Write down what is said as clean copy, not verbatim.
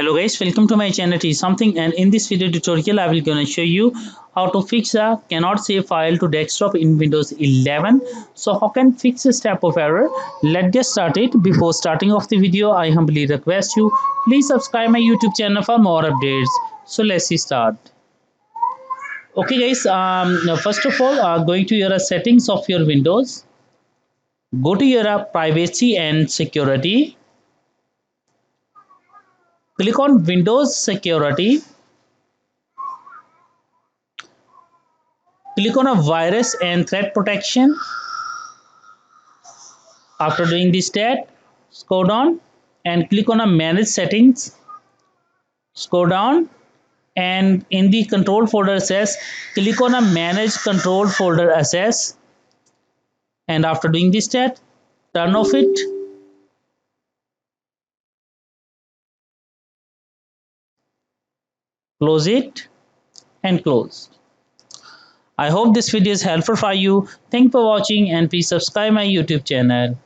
Hello guys, welcome to my channel T Something, and in this video tutorial I will gonna show you how to fix a cannot save file to desktop in Windows 11. So how can fix this type of error? Let's get started. Before starting off the video, I humbly request you please subscribe my YouTube channel for more updates. So let's start. Okay guys, now first of all, going to your settings of your Windows, go to your privacy and security. Click on Windows Security. Click on a virus and threat protection. After doing this step, scroll down and click on a manage settings. Scroll down and in the control folder access, click on a manage control folder access. And after doing this step, turn off it. Close it and close. I hope this video is helpful for you. Thank you for watching and please subscribe my YouTube channel.